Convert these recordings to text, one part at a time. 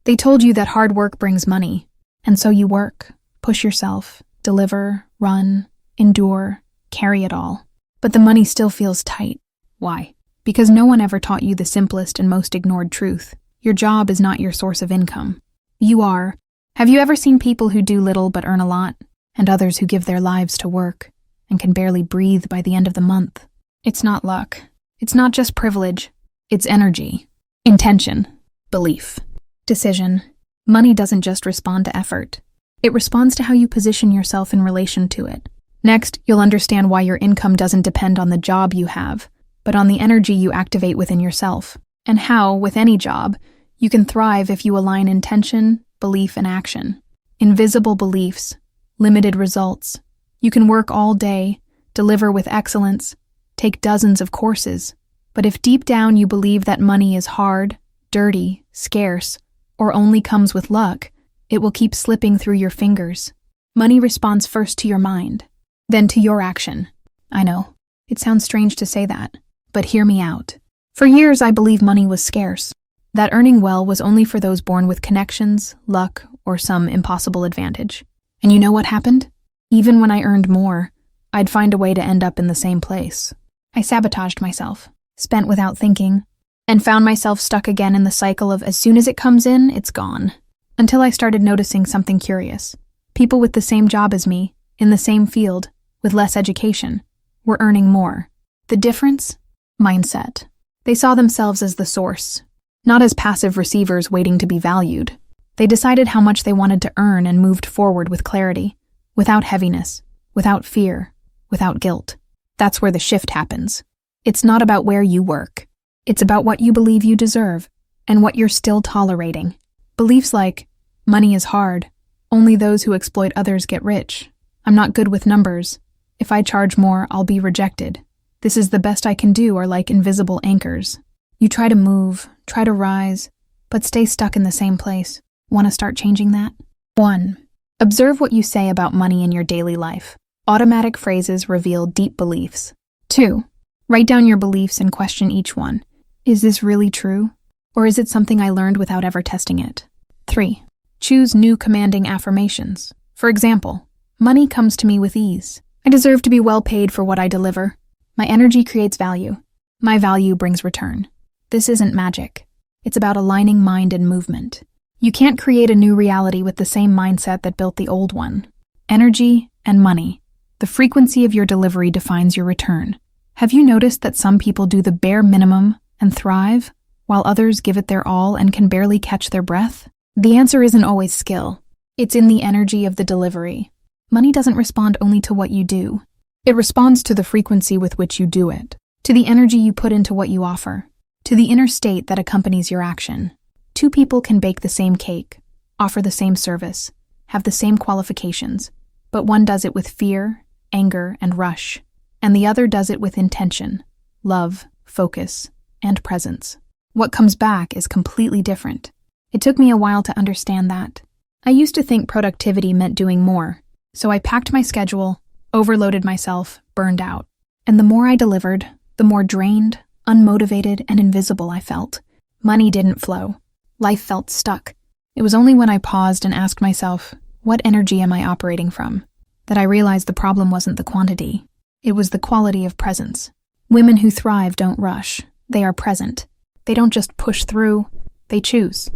They told you that hard work brings money, and so you work, push yourself, deliver, run, endure, carry it all. But the money still feels tight. Why? Because no one ever taught you the simplest and most ignored truth. Your job is not your source of income. You are. Have you ever seen people who do little but earn a lot, and others who give their lives to work and can barely breathe by the end of the month? It's not luck. It's not just privilege. It's energy, intention, belief, decision. Money doesn't just respond to effort. It responds to how you position yourself in relation to it. Next, you'll understand why your income doesn't depend on the job you have, but on the energy you activate within yourself, and how, with any job, you can thrive if you align intention, belief, and action. Invisible beliefs, limited results. You can work all day, deliver with excellence, take dozens of courses, but if deep down you believe that money is hard, dirty, scarce, or only comes with luck, it will keep slipping through your fingers. Money responds first to your mind, then to your action. I know, it sounds strange to say that, but hear me out. For years I believed money was scarce, that earning well was only for those born with connections, luck, or some impossible advantage. And you know what happened? Even when I earned more, I'd find a way to end up in the same place. I sabotaged myself, spent without thinking, and found myself stuck again in the cycle of as soon as it comes in, it's gone. Until I started noticing something curious. People with the same job as me, in the same field, with less education, were earning more. The difference? Mindset. They saw themselves as the source, not as passive receivers waiting to be valued. They decided how much they wanted to earn and moved forward with clarity, without heaviness, without fear, without guilt. That's where the shift happens. It's not about where you work. It's about what you believe you deserve and what you're still tolerating. Beliefs like, money is hard, only those who exploit others get rich, I'm not good with numbers, if I charge more, I'll be rejected, this is the best I can do are like invisible anchors. You try to move, try to rise, but stay stuck in the same place. Want to start changing that? 1. Observe what you say about money in your daily life. Automatic phrases reveal deep beliefs. 2. Write down your beliefs and question each one. Is this really true? Or is it something I learned without ever testing it? 3. Choose new commanding affirmations. For example, money comes to me with ease. I deserve to be well paid for what I deliver. My energy creates value. My value brings return. This isn't magic. It's about aligning mind and movement. You can't create a new reality with the same mindset that built the old one. Energy and money. The frequency of your delivery defines your return. Have you noticed that some people do the bare minimum and thrive, while others give it their all and can barely catch their breath? The answer isn't always skill. It's in the energy of the delivery. Money doesn't respond only to what you do. It responds to the frequency with which you do it, to the energy you put into what you offer, to the inner state that accompanies your action. 2 people can bake the same cake, offer the same service, have the same qualifications, but one does it with fear, anger, and rush, and the other does it with intention, love, focus, and presence. What comes back is completely different. It took me a while to understand that. I used to think productivity meant doing more, so I packed my schedule, overloaded myself, burned out. And the more I delivered, the more drained, unmotivated, and invisible I felt. Money didn't flow. Life felt stuck. It was only when I paused and asked myself, what energy am I operating from, that I realized the problem wasn't the quantity. It was the quality of presence. Women who thrive don't rush. They are present. They don't just push through. They choose.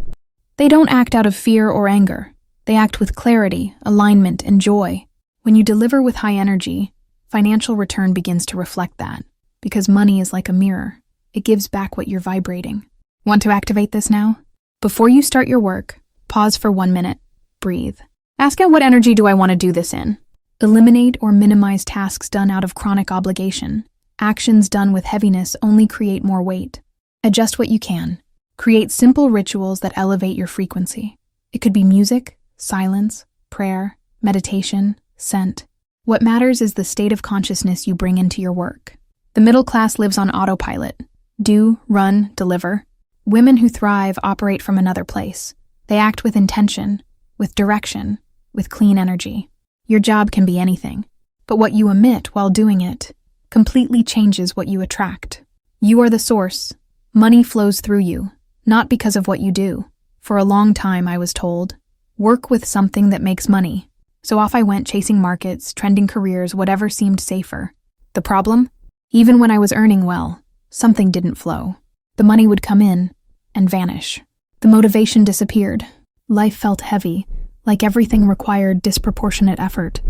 They don't act out of fear or anger. They act with clarity, alignment, and joy. When you deliver with high energy, financial return begins to reflect that, because money is like a mirror. It gives back what you're vibrating. Want to activate this now? Before you start your work, pause for 1 minute. Breathe. Ask out what energy do I want to do this in? Eliminate or minimize tasks done out of chronic obligation. Actions done with heaviness only create more weight. Adjust what you can. Create simple rituals that elevate your frequency. It could be music, silence, prayer, meditation, scent. What matters is the state of consciousness you bring into your work. The middle class lives on autopilot. Do, run, deliver. Women who thrive operate from another place. They act with intention, with direction, with clean energy. Your job can be anything, but what you emit while doing it completely changes what you attract. You are the source. Money flows through you, not because of what you do, For a long time, I was told, work with something that makes money. So off I went chasing markets, trending careers, whatever seemed safer. The problem? Even when I was earning well, something didn't flow. The money would come in and vanish. The motivation disappeared. Life felt heavy, like everything required disproportionate effort.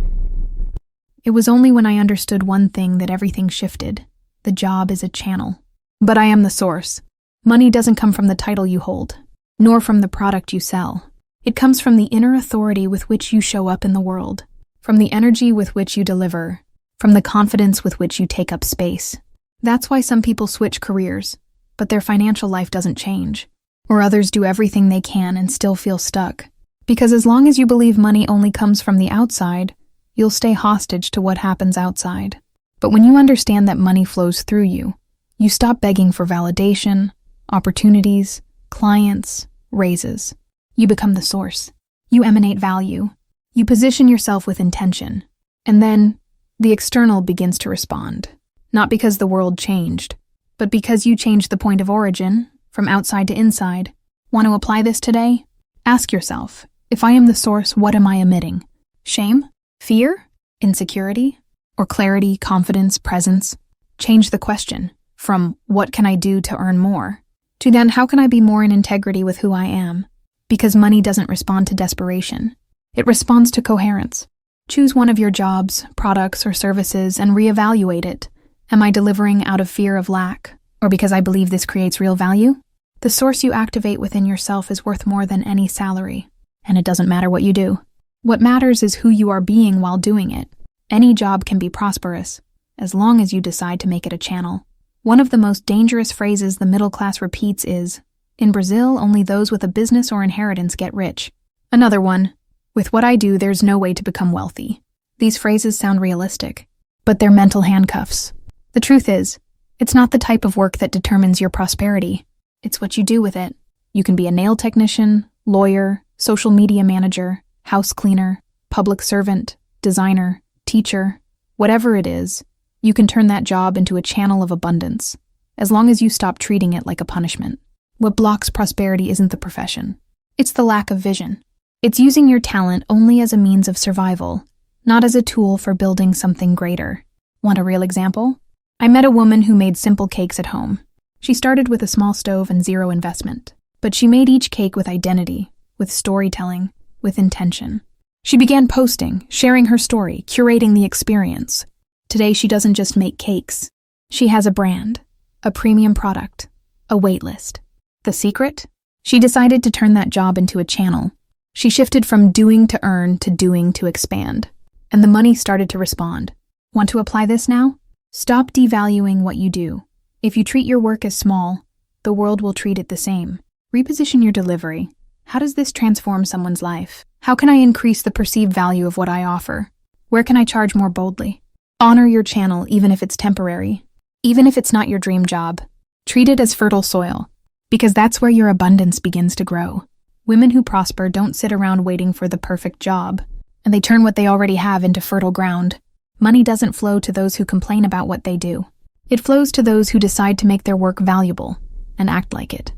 It was only when I understood one thing that everything shifted. The job is a channel. But I am the source. Money doesn't come from the title you hold, nor from the product you sell. It comes from the inner authority with which you show up in the world, from the energy with which you deliver, from the confidence with which you take up space. That's why some people switch careers, but their financial life doesn't change. Or others do everything they can and still feel stuck. Because as long as you believe money only comes from the outside, you'll stay hostage to what happens outside. But when you understand that money flows through you, you stop begging for validation, opportunities, clients, raises. You become the source. You emanate value. You position yourself with intention. And then, the external begins to respond. Not because the world changed, but because you changed the point of origin, from outside to inside. Want to apply this today? Ask yourself, if I am the source, what am I emitting? Shame? Fear? Insecurity? Or clarity, confidence, presence? Change the question from what can I do to earn more to then how can I be more in integrity with who I am? Because money doesn't respond to desperation. It responds to coherence. Choose one of your jobs, products, or services and reevaluate it. Am I delivering out of fear of lack, or because I believe this creates real value? The source you activate within yourself is worth more than any salary, and it doesn't matter what you do. What matters is who you are being while doing it. Any job can be prosperous, as long as you decide to make it a channel. One of the most dangerous phrases the middle class repeats is, in Brazil, only those with a business or inheritance get rich. Another one, with what I do, there's no way to become wealthy. These phrases sound realistic, but they're mental handcuffs. The truth is, it's not the type of work that determines your prosperity. It's what you do with it. You can be a nail technician, lawyer, social media manager, house cleaner, public servant, designer, teacher, whatever it is, you can turn that job into a channel of abundance, as long as you stop treating it like a punishment. What blocks prosperity isn't the profession. It's the lack of vision. It's using your talent only as a means of survival, not as a tool for building something greater. Want a real example? I met a woman who made simple cakes at home. She started with a small stove and zero investment, but she made each cake with identity, with storytelling, with intention. She began posting, sharing her story, curating the experience. Today, she doesn't just make cakes. She has a brand, a premium product, a wait list. The secret? She decided to turn that job into a channel. She shifted from doing to earn to doing to expand. And the money started to respond. Want to apply this now? Stop devaluing what you do. If you treat your work as small, the world will treat it the same. Reposition your delivery. How does this transform someone's life? How can I increase the perceived value of what I offer? Where can I charge more boldly? Honor your channel even if it's temporary. Even if it's not your dream job. Treat it as fertile soil, because that's where your abundance begins to grow. Women who prosper don't sit around waiting for the perfect job, and they turn what they already have into fertile ground. Money doesn't flow to those who complain about what they do. It flows to those who decide to make their work valuable and act like it.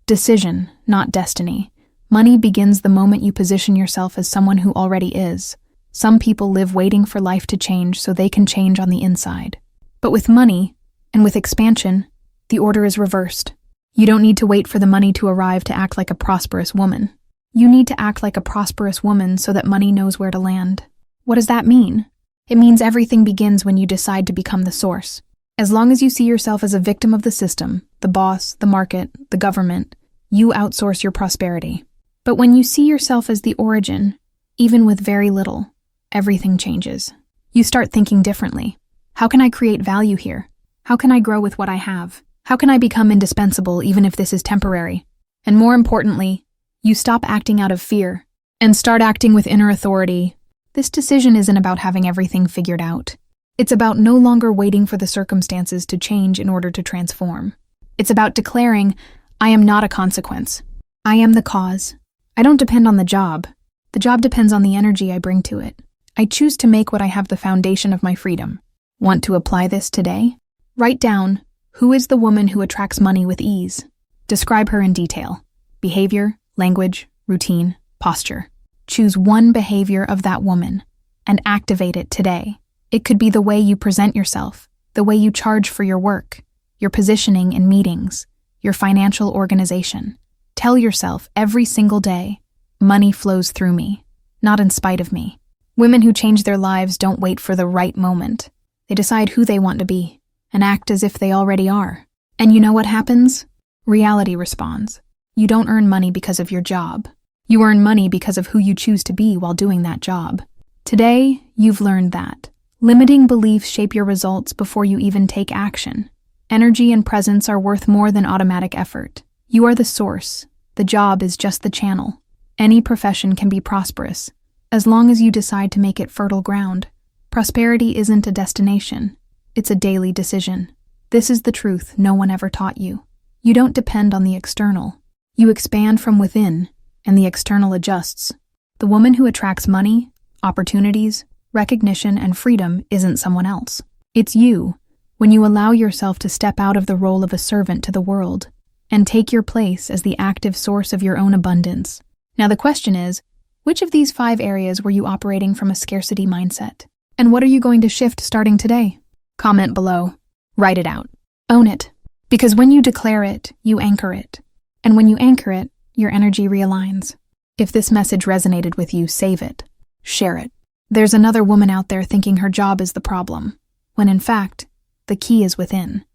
Decision, not destiny. Money begins the moment you position yourself as someone who already is. Some people live waiting for life to change so they can change on the inside. But with money, and with expansion, the order is reversed. You don't need to wait for the money to arrive to act like a prosperous woman. You need to act like a prosperous woman so that money knows where to land. What does that mean? It means everything begins when you decide to become the source. As long as you see yourself as a victim of the system, the boss, the market, the government, you outsource your prosperity. But when you see yourself as the origin, even with very little, everything changes. You start thinking differently. How can I create value here? How can I grow with what I have? How can I become indispensable even if this is temporary? And more importantly, you stop acting out of fear and start acting with inner authority. This decision isn't about having everything figured out. It's about no longer waiting for the circumstances to change in order to transform. It's about declaring, I am not a consequence. I am the cause. I don't depend on the job. The job depends on the energy I bring to it. I choose to make what I have the foundation of my freedom. Want to apply this today? Write down, who is the woman who attracts money with ease? Describe her in detail. Behavior, language, routine, posture. Choose one behavior of that woman and activate it today. It could be the way you present yourself, the way you charge for your work, your positioning in meetings, your financial organization. Tell yourself every single day, money flows through me, not in spite of me. Women who change their lives don't wait for the right moment. They decide who they want to be and act as if they already are. And you know what happens? Reality responds. You don't earn money because of your job. You earn money because of who you choose to be while doing that job. Today, you've learned that. Limiting beliefs shape your results before you even take action. Energy and presence are worth more than automatic effort. You are the source. The job is just the channel. Any profession can be prosperous, as long as you decide to make it fertile ground. Prosperity isn't a destination. It's a daily decision. This is the truth no one ever taught you. You don't depend on the external. You expand from within, and the external adjusts. The woman who attracts money, opportunities, recognition, and freedom isn't someone else. It's you, when you allow yourself to step out of the role of a servant to the world and take your place as the active source of your own abundance. Now the question is, which of these 5 areas were you operating from a scarcity mindset? And what are you going to shift starting today? Comment below. Write it out. Own it. Because when you declare it, you anchor it. And when you anchor it, your energy realigns. If this message resonated with you, save it. Share it. There's another woman out there thinking her job is the problem, when in fact, the key is within.